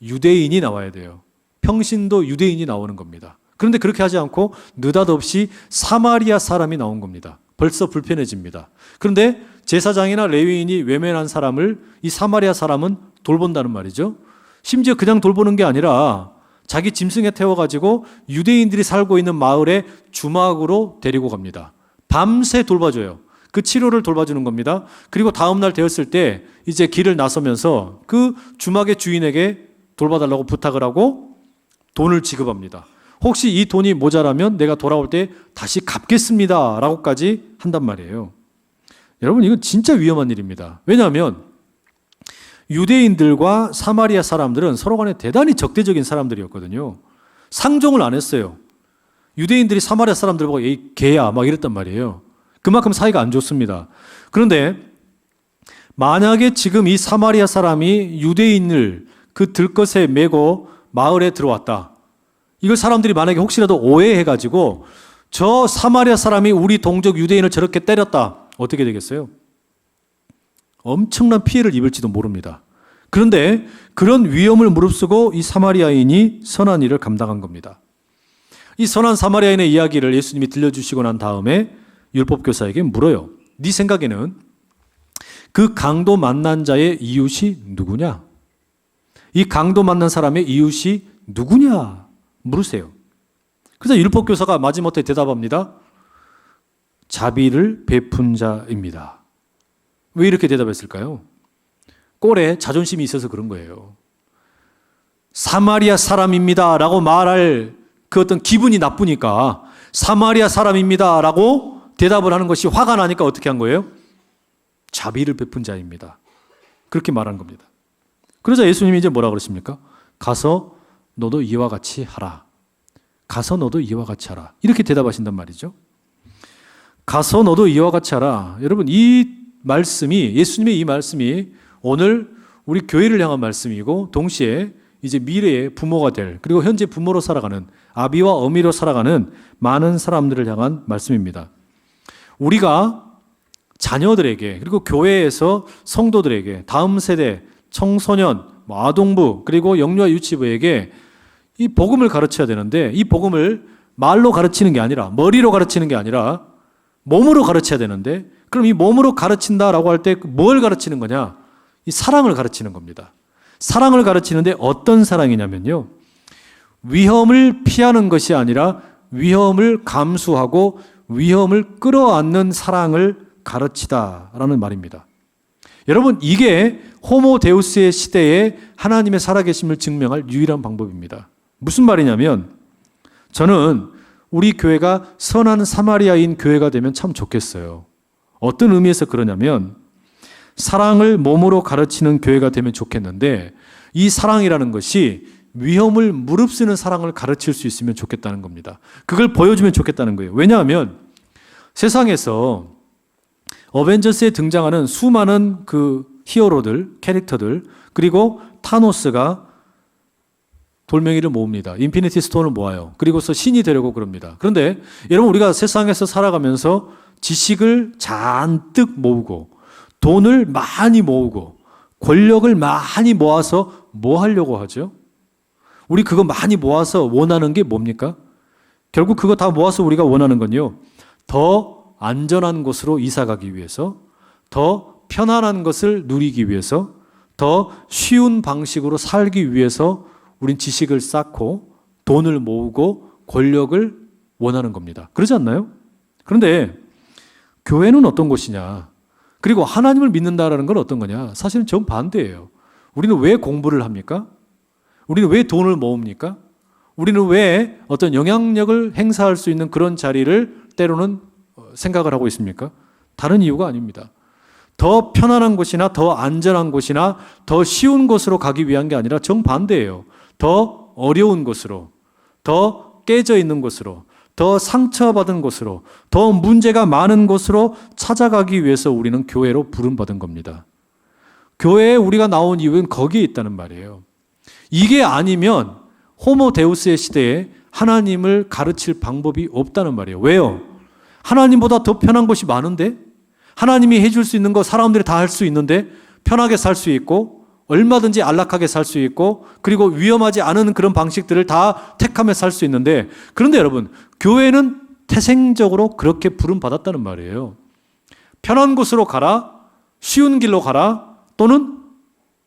유대인이 나와야 돼요. 평신도 유대인이 나오는 겁니다. 그런데 그렇게 하지 않고 느닷없이 사마리아 사람이 나온 겁니다. 벌써 불편해집니다. 그런데 제사장이나 레위인이 외면한 사람을 이 사마리아 사람은 돌본다는 말이죠. 심지어 그냥 돌보는 게 아니라 자기 짐승에 태워가지고 유대인들이 살고 있는 마을에 주막으로 데리고 갑니다. 밤새 돌봐줘요. 그 치료를 돌봐주는 겁니다. 그리고 다음날 되었을 때 이제 길을 나서면서 그 주막의 주인에게 돌봐달라고 부탁을 하고 돈을 지급합니다. 혹시 이 돈이 모자라면 내가 돌아올 때 다시 갚겠습니다 라고까지 한단 말이에요. 여러분 이건 진짜 위험한 일입니다. 왜냐하면 유대인들과 사마리아 사람들은 서로 간에 대단히 적대적인 사람들이었거든요. 상종을 안 했어요. 유대인들이 사마리아 사람들 보고 에이 개야 막 이랬단 말이에요. 그만큼 사이가 안 좋습니다. 그런데 만약에 지금 이 사마리아 사람이 유대인을 그 들것에 메고 마을에 들어왔다. 이걸 사람들이 만약에 혹시라도 오해해가지고 저 사마리아 사람이 우리 동족 유대인을 저렇게 때렸다. 어떻게 되겠어요? 엄청난 피해를 입을지도 모릅니다. 그런데 그런 위험을 무릅쓰고 이 사마리아인이 선한 일을 감당한 겁니다. 이 선한 사마리아인의 이야기를 예수님이 들려주시고 난 다음에 율법교사에게 물어요. 네 생각에는 그 강도 만난 자의 이웃이 누구냐? 이 강도 만난 사람의 이웃이 누구냐? 물으세요. 그래서 율법교사가 마지못해 대답합니다. 자비를 베푼 자입니다. 왜 이렇게 대답했을까요? 꼴에 자존심이 있어서 그런 거예요. 사마리아 사람입니다 라고 말할 그 어떤 기분이 나쁘니까 사마리아 사람입니다 라고 대답을 하는 것이 화가 나니까 어떻게 한 거예요? 자비를 베푼 자입니다. 그렇게 말한 겁니다. 그러자 예수님이 이제 뭐라 그러십니까? 가서 너도 이와 같이 하라. 가서 너도 이와 같이 하라. 이렇게 대답하신단 말이죠. 가서 너도 이와 같이 하라. 여러분, 이 말씀이, 예수님의 이 말씀이 오늘 우리 교회를 향한 말씀이고 동시에 이제 미래의 부모가 될, 그리고 현재 부모로 살아가는, 아비와 어미로 살아가는 많은 사람들을 향한 말씀입니다. 우리가 자녀들에게, 그리고 교회에서 성도들에게, 다음 세대, 청소년, 아동부, 그리고 영유아 유치부에게 이 복음을 가르쳐야 되는데, 이 복음을 말로 가르치는 게 아니라, 머리로 가르치는 게 아니라 몸으로 가르쳐야 되는데, 그럼 이 몸으로 가르친다라고 할 때 뭘 가르치는 거냐? 이 사랑을 가르치는 겁니다. 사랑을 가르치는데 어떤 사랑이냐면요, 위험을 피하는 것이 아니라 위험을 감수하고 위험을 끌어안는 사랑을 가르치다라는 말입니다. 여러분, 이게 호모 데우스의 시대에 하나님의 살아계심을 증명할 유일한 방법입니다. 무슨 말이냐면, 저는 우리 교회가 선한 사마리아인 교회가 되면 참 좋겠어요. 어떤 의미에서 그러냐면, 사랑을 몸으로 가르치는 교회가 되면 좋겠는데, 이 사랑이라는 것이 위험을 무릅쓰는 사랑을 가르칠 수 있으면 좋겠다는 겁니다. 그걸 보여주면 좋겠다는 거예요. 왜냐하면 세상에서 어벤져스에 등장하는 수많은 그 히어로들, 캐릭터들, 그리고 타노스가 돌멩이를 모읍니다. 인피니티 스톤을 모아요. 그리고서 신이 되려고 그럽니다. 그런데 여러분, 우리가 세상에서 살아가면서 지식을 잔뜩 모으고 돈을 많이 모으고 권력을 많이 모아서 뭐 하려고 하죠? 우리 그거 많이 모아서 원하는 게 뭡니까? 결국 그거 다 모아서 우리가 원하는 건요, 더 안전한 곳으로 이사 가기 위해서, 더 편안한 것을 누리기 위해서, 더 쉬운 방식으로 살기 위해서 우린 지식을 쌓고 돈을 모으고 권력을 원하는 겁니다. 그러지 않나요? 그런데 교회는 어떤 곳이냐? 그리고 하나님을 믿는다라는 건 어떤 거냐? 사실은 정반대예요. 우리는 왜 공부를 합니까? 우리는 왜 돈을 모읍니까? 우리는 왜 어떤 영향력을 행사할 수 있는 그런 자리를 때로는 생각을 하고 있습니까? 다른 이유가 아닙니다. 더 편안한 곳이나 더 안전한 곳이나 더 쉬운 곳으로 가기 위한 게 아니라 정반대예요. 더 어려운 곳으로, 더 깨져 있는 곳으로, 더 상처받은 곳으로, 더 문제가 많은 곳으로 찾아가기 위해서 우리는 교회로 부름받은 겁니다. 교회에 우리가 나온 이유는 거기에 있다는 말이에요. 이게 아니면 호모 데우스의 시대에 하나님을 가르칠 방법이 없다는 말이에요. 왜요? 하나님보다 더 편한 곳이 많은데, 하나님이 해줄 수 있는 거 사람들이 다 할 수 있는데, 편하게 살 수 있고 얼마든지 안락하게 살 수 있고, 그리고 위험하지 않은 그런 방식들을 다 택하며 살 수 있는데, 그런데 여러분, 교회는 태생적으로 그렇게 부름받았다는 말이에요. 편한 곳으로 가라, 쉬운 길로 가라, 또는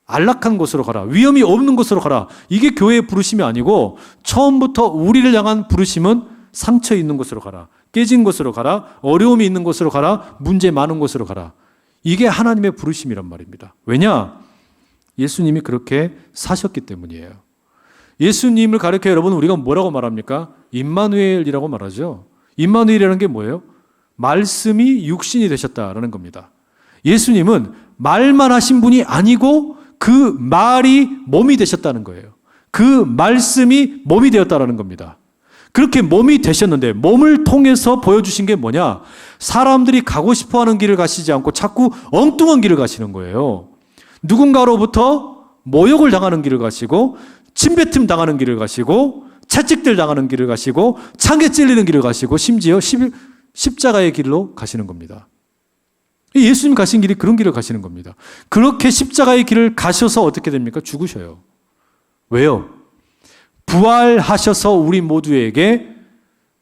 안락한 곳으로 가라, 위험이 없는 곳으로 가라. 이게 교회의 부르심이 아니고, 처음부터 우리를 향한 부르심은 상처 있는 곳으로 가라, 깨진 곳으로 가라, 어려움이 있는 곳으로 가라, 문제 많은 곳으로 가라. 이게 하나님의 부르심이란 말입니다. 왜냐? 예수님이 그렇게 사셨기 때문이에요. 예수님을 가리켜 여러분, 우리가 뭐라고 말합니까? 임마누엘이라고 말하죠. 임마누엘이라는 게 뭐예요? 말씀이 육신이 되셨다라는 겁니다. 예수님은 말만 하신 분이 아니고 그 말이 몸이 되셨다는 거예요. 그 말씀이 몸이 되었다라는 겁니다. 그렇게 몸이 되셨는데 몸을 통해서 보여주신 게 뭐냐? 사람들이 가고 싶어하는 길을 가시지 않고 자꾸 엉뚱한 길을 가시는 거예요. 누군가로부터 모욕을 당하는 길을 가시고 침뱉음 당하는 길을 가시고 채찍들 당하는 길을 가시고 창에 찔리는 길을 가시고 심지어 십자가의 길로 가시는 겁니다. 예수님 가신 길이 그런 길을 가시는 겁니다. 그렇게 십자가의 길을 가셔서 어떻게 됩니까? 죽으셔요. 왜요? 부활하셔서 우리 모두에게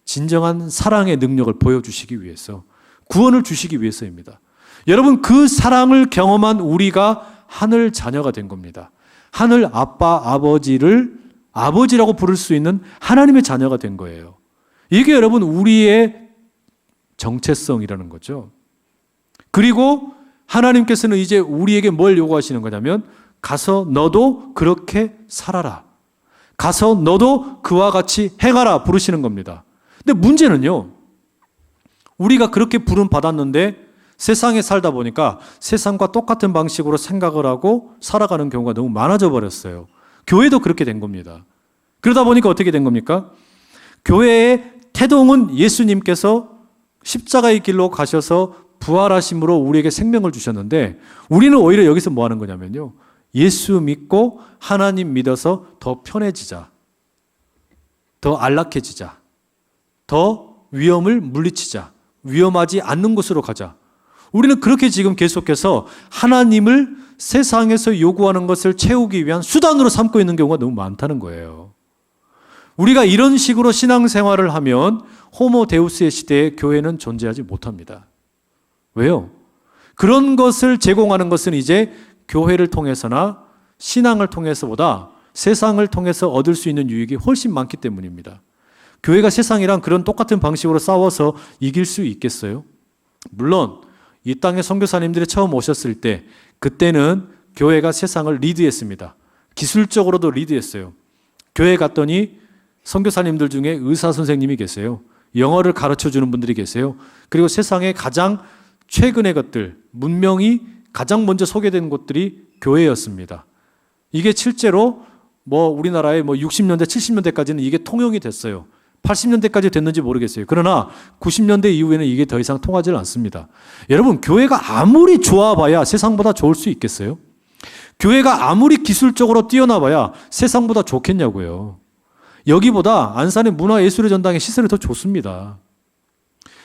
진정한 사랑의 능력을 보여주시기 위해서, 구원을 주시기 위해서입니다. 여러분, 그 사랑을 경험한 우리가 하늘 자녀가 된 겁니다. 하늘 아빠, 아버지를 아버지라고 부를 수 있는 하나님의 자녀가 된 거예요. 이게 여러분 우리의 정체성이라는 거죠. 그리고 하나님께서는 이제 우리에게 뭘 요구하시는 거냐면, 가서 너도 그렇게 살아라. 가서 너도 그와 같이 행하라 부르시는 겁니다. 근데 문제는요, 우리가 그렇게 부름 받았는데 세상에 살다 보니까 세상과 똑같은 방식으로 생각을 하고 살아가는 경우가 너무 많아져 버렸어요. 교회도 그렇게 된 겁니다. 그러다 보니까 어떻게 된 겁니까? 교회의 태동은 예수님께서 십자가의 길로 가셔서 부활하심으로 우리에게 생명을 주셨는데, 우리는 오히려 여기서 뭐 하는 거냐면요, 예수 믿고 하나님 믿어서 더 편해지자, 더 안락해지자, 더 위험을 물리치자, 위험하지 않는 곳으로 가자. 우리는 그렇게 지금 계속해서 하나님을 세상에서 요구하는 것을 채우기 위한 수단으로 삼고 있는 경우가 너무 많다는 거예요. 우리가 이런 식으로 신앙생활을 하면 호모 데우스의 시대에 교회는 존재하지 못합니다. 왜요? 그런 것을 제공하는 것은 이제 교회를 통해서나 신앙을 통해서보다 세상을 통해서 얻을 수 있는 유익이 훨씬 많기 때문입니다. 교회가 세상이랑 그런 똑같은 방식으로 싸워서 이길 수 있겠어요? 물론 이 땅에 선교사님들이 처음 오셨을 때, 그때는 교회가 세상을 리드했습니다. 기술적으로도 리드했어요. 교회 갔더니 선교사님들 중에 의사 선생님이 계세요. 영어를 가르쳐주는 분들이 계세요. 그리고 세상에 가장 최근의 것들, 문명이 가장 먼저 소개된 곳들이 교회였습니다. 이게 실제로 우리나라의 60년대, 70년대까지는 이게 통용이 됐어요. 80년대까지 됐는지 모르겠어요. 그러나 90년대 이후에는 이게 더 이상 통하지 않습니다. 여러분, 교회가 아무리 좋아봐야 세상보다 좋을 수 있겠어요? 교회가 아무리 기술적으로 뛰어나봐야 세상보다 좋겠냐고요. 여기보다 안산의 문화예술의 전당의 시설이 더 좋습니다.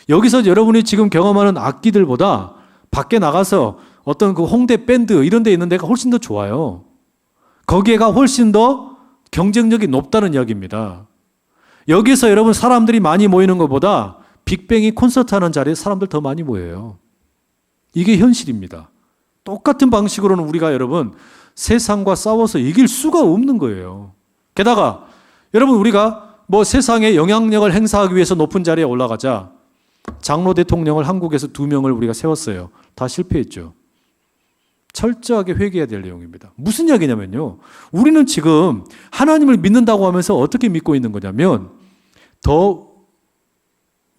여기서 여러분이 지금 경험하는 악기들보다 밖에 나가서 어떤 그 홍대 밴드 이런 데 있는 데가 훨씬 더 좋아요. 거기에가 훨씬 더 경쟁력이 높다는 이야기입니다. 여기서 여러분 사람들이 많이 모이는 것보다 빅뱅이 콘서트 하는 자리에 사람들 더 많이 모여요. 이게 현실입니다. 똑같은 방식으로는 우리가 여러분 세상과 싸워서 이길 수가 없는 거예요. 게다가 여러분 우리가 세상에 영향력을 행사하기 위해서 높은 자리에 올라가자 장로 대통령을 한국에서 2명을 우리가 세웠어요. 다 실패했죠. 철저하게 회개해야 될 내용입니다. 무슨 이야기냐면요, 우리는 지금 하나님을 믿는다고 하면서 어떻게 믿고 있는 거냐면, 더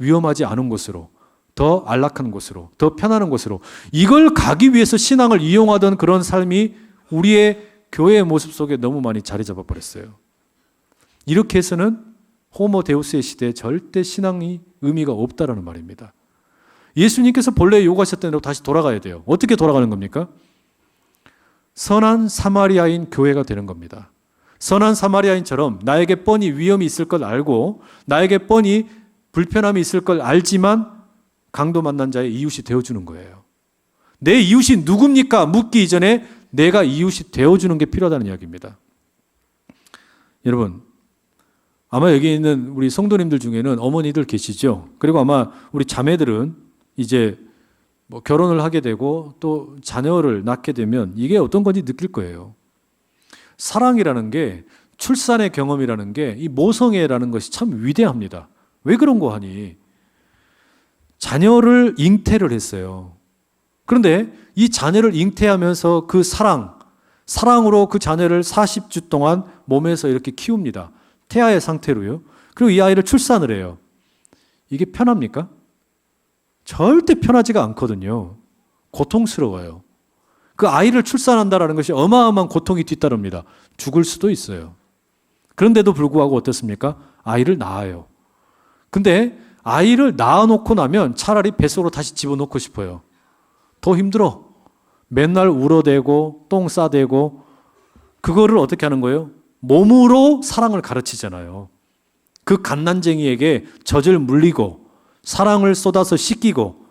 위험하지 않은 곳으로, 더 안락한 곳으로, 더 편안한 곳으로, 이걸 가기 위해서 신앙을 이용하던 그런 삶이 우리의 교회의 모습 속에 너무 많이 자리 잡아버렸어요. 이렇게 해서는 호모 데우스의 시대에 절대 신앙이 의미가 없다라는 말입니다. 예수님께서 본래 요구하셨던 대로 다시 돌아가야 돼요. 어떻게 돌아가는 겁니까? 선한 사마리아인 교회가 되는 겁니다. 선한 사마리아인처럼 나에게 뻔히 위험이 있을 걸 알고 나에게 뻔히 불편함이 있을 걸 알지만 강도 만난 자의 이웃이 되어주는 거예요. 내 이웃이 누굽니까? 묻기 이전에 내가 이웃이 되어주는 게 필요하다는 이야기입니다. 여러분, 아마 여기 있는 우리 성도님들 중에는 어머니들 계시죠? 그리고 아마 우리 자매들은 이제 결혼을 하게 되고 또 자녀를 낳게 되면 이게 어떤 건지 느낄 거예요. 사랑이라는 게, 출산의 경험이라는 게, 이 모성애라는 것이 참 위대합니다. 왜 그런 거 하니? 자녀를 잉태를 했어요. 그런데 이 자녀를 잉태하면서 그 사랑으로 그 자녀를 40주 동안 몸에서 이렇게 키웁니다. 태아의 상태로요. 그리고 이 아이를 출산을 해요. 이게 편합니까? 절대 편하지가 않거든요. 고통스러워요. 그 아이를 출산한다라는 것이 어마어마한 고통이 뒤따릅니다. 죽을 수도 있어요. 그런데도 불구하고 어떻습니까? 아이를 낳아요. 근데 아이를 낳아놓고 나면 차라리 뱃속으로 다시 집어넣고 싶어요. 더 힘들어. 맨날 울어대고 똥 싸대고 그거를 어떻게 하는 거예요? 몸으로 사랑을 가르치잖아요. 그 갓난쟁이에게 젖을 물리고 사랑을 쏟아서 씻기고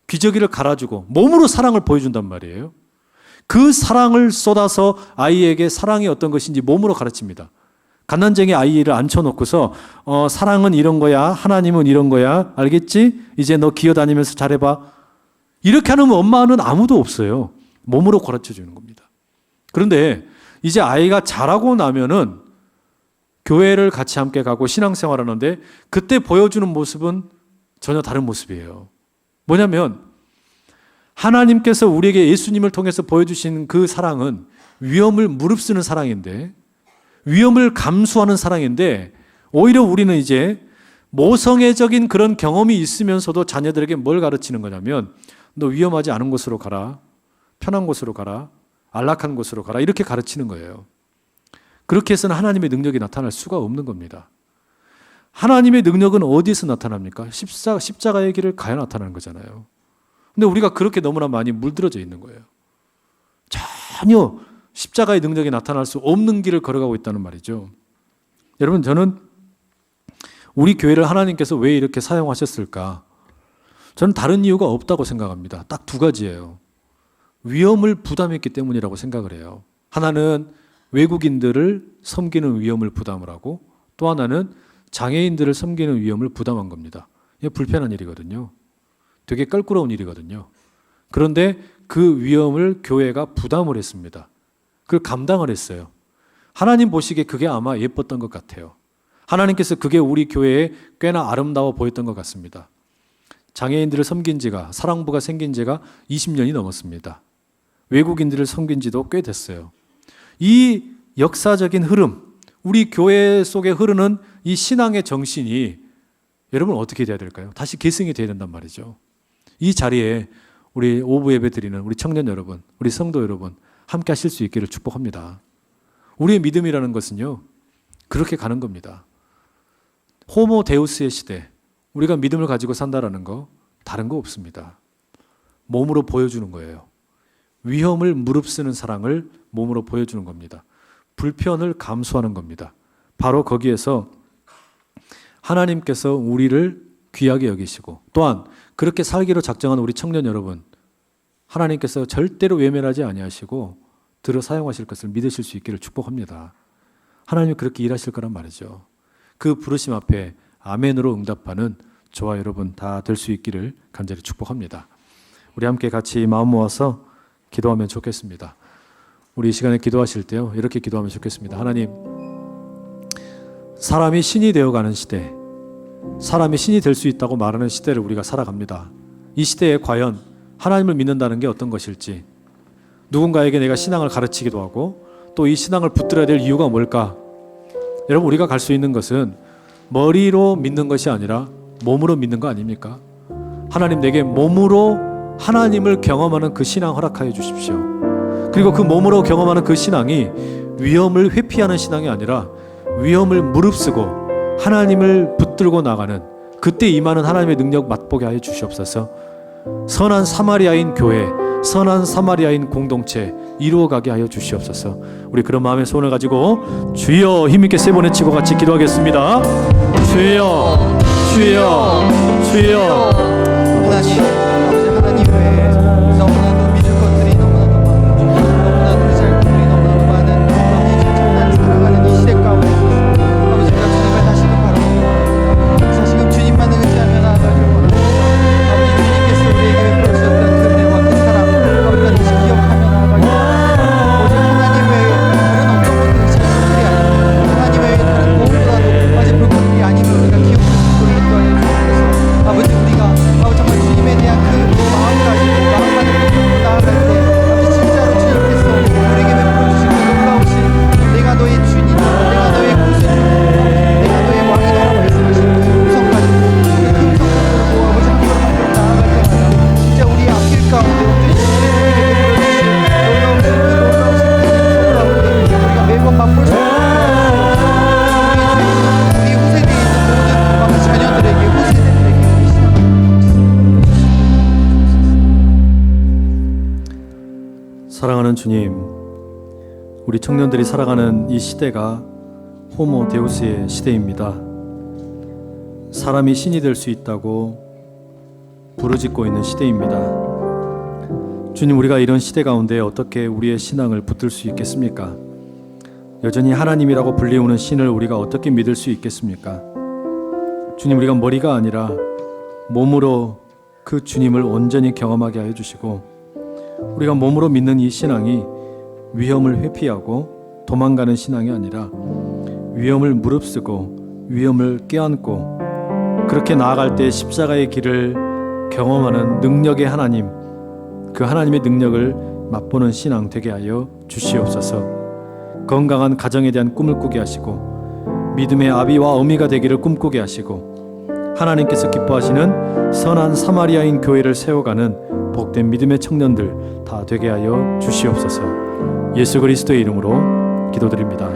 기저귀를 갈아주고 몸으로 사랑을 보여준단 말이에요. 그 사랑을 쏟아서 아이에게 사랑이 어떤 것인지 몸으로 가르칩니다. 갓난쟁이 아이를 앉혀놓고서 사랑은 이런 거야, 하나님은 이런 거야, 알겠지? 이제 너 기어다니면서 잘해봐. 이렇게 하는 엄마는 아무도 없어요. 몸으로 가르쳐주는 겁니다. 그런데 이제 아이가 자라고 나면은 교회를 같이 함께 가고 신앙생활하는데 그때 보여주는 모습은 전혀 다른 모습이에요. 뭐냐면 하나님께서 우리에게 예수님을 통해서 보여주신 그 사랑은 위험을 무릅쓰는 사랑인데, 위험을 감수하는 사랑인데, 오히려 우리는 이제 모성애적인 그런 경험이 있으면서도 자녀들에게 뭘 가르치는 거냐면 너 위험하지 않은 곳으로 가라, 편한 곳으로 가라, 안락한 곳으로 가라, 이렇게 가르치는 거예요. 그렇게 해서는 하나님의 능력이 나타날 수가 없는 겁니다. 하나님의 능력은 어디에서 나타납니까? 십자가의 길을 가야 나타나는 거잖아요. 근데 우리가 그렇게 너무나 많이 물들어져 있는 거예요. 전혀 십자가의 능력이 나타날 수 없는 길을 걸어가고 있다는 말이죠. 여러분, 저는 우리 교회를 하나님께서 왜 이렇게 사용하셨을까? 저는 다른 이유가 없다고 생각합니다. 딱 두 가지예요. 위험을 부담했기 때문이라고 생각을 해요. 하나는 외국인들을 섬기는 위험을 부담을 하고, 또 하나는 장애인들을 섬기는 위험을 부담한 겁니다. 이게 불편한 일이거든요. 되게 껄끄러운 일이거든요. 그런데 그 위험을 교회가 부담을 했습니다. 그걸 감당을 했어요. 하나님 보시기에 그게 아마 예뻤던 것 같아요. 하나님께서 그게 우리 교회에 꽤나 아름다워 보였던 것 같습니다. 장애인들을 섬긴 지가, 사랑부가 생긴 지가 20년이 넘었습니다. 외국인들을 섬긴 지도 꽤 됐어요. 이 역사적인 흐름, 우리 교회 속에 흐르는 이 신앙의 정신이 여러분 어떻게 돼야 될까요? 다시 계승이 돼야 된단 말이죠. 이 자리에 우리 오부 예배 드리는 우리 청년 여러분, 우리 성도 여러분 함께 하실 수 있기를 축복합니다. 우리의 믿음이라는 것은요, 그렇게 가는 겁니다. 호모 데우스의 시대, 우리가 믿음을 가지고 산다라는 거 다른 거 없습니다. 몸으로 보여주는 거예요. 위험을 무릅쓰는 사랑을 몸으로 보여주는 겁니다. 불편을 감수하는 겁니다. 바로 거기에서 하나님께서 우리를 귀하게 여기시고, 또한 그렇게 살기로 작정한 우리 청년 여러분, 하나님께서 절대로 외면하지 아니하시고 들어 사용하실 것을 믿으실 수 있기를 축복합니다. 하나님이 그렇게 일하실 거란 말이죠. 그 부르심 앞에 아멘으로 응답하는 저와 여러분 다 될 수 있기를 간절히 축복합니다. 우리 함께 같이 마음 모아서 기도하면 좋겠습니다. 우리 이 시간에 기도하실 때요, 이렇게 기도하면 좋겠습니다. 하나님, 사람이 신이 되어가는 시대, 사람이 신이 될 수 있다고 말하는 시대를 우리가 살아갑니다. 이 시대에 과연 하나님을 믿는다는 게 어떤 것일지, 누군가에게 내가 신앙을 가르치기도 하고 또 이 신앙을 붙들어야 될 이유가 뭘까? 여러분, 우리가 갈 수 있는 것은 머리로 믿는 것이 아니라 몸으로 믿는 거 아닙니까? 하나님, 내게 몸으로 하나님을 경험하는 그 신앙 허락하여 주십시오. 그리고 그 몸으로 경험하는 그 신앙이 위험을 회피하는 신앙이 아니라 위험을 무릅쓰고 하나님을 붙들고 나가는, 그때 임하는 하나님의 능력 맛보게 하여 주시옵소서. 선한 사마리아인 교회, 선한 사마리아인 공동체 이루어가게 하여 주시옵소서. 우리 그런 마음의 소원을 가지고 주여 힘있게 세 번 외치고 같이 기도하겠습니다. 주여, 주여, 주여. 하나님, 아버지 하나님 외에 너무나도 믿을 것들이 너무나도 많고 너무나도 의지할 것들이 너무나도 많은 아버지 정말 살아가는 이 시대 가운데 아버지가 주님을 다시금 바라보고 다시금 주님만 의지하며 나아가기를 원합니다. 아버지, 주님께서 우리에게 베풀어 주셨던 그 은혜와 그 사랑 아버지가 다시 기억하며 나아가기를 원합니다. 오직 하나님 외에 다른 어떤 것도 의지할 것들이 아닙니다. 하나님 외에 다른 무엇보다도 아직 볼 것들이 아님을 우리가 기억할 수 있도록 인도하여 주옵소서. 아버지, 우리가 정말 주님에 대한 그 마음가짐과 사랑하는 주님, 우리 청년들이 살아가는 이 시대가 호모 데우스의 시대입니다. 사람이 신이 될 수 있다고 부르짖고 있는 시대입니다. 주님, 우리가 이런 시대 가운데 어떻게 우리의 신앙을 붙들 수 있겠습니까? 여전히 하나님이라고 불리우는 신을 우리가 어떻게 믿을 수 있겠습니까? 주님, 우리가 머리가 아니라 몸으로 그 주님을 온전히 경험하게 하여 주시고, 우리가 몸으로 믿는 이 신앙이 위험을 회피하고 도망가는 신앙이 아니라 위험을 무릅쓰고 위험을 껴안고 그렇게 나아갈 때 십자가의 길을 경험하는 능력의 하나님, 그 하나님의 능력을 맛보는 신앙 되게 하여 주시옵소서. 건강한 가정에 대한 꿈을 꾸게 하시고 믿음의 아비와 어미가 되기를 꿈꾸게 하시고 하나님께서 기뻐하시는 선한 사마리아인 교회를 세워가는 복된 믿음의 청년들 다 되게 하여 주시옵소서. 예수 그리스도의 이름으로 기도드립니다.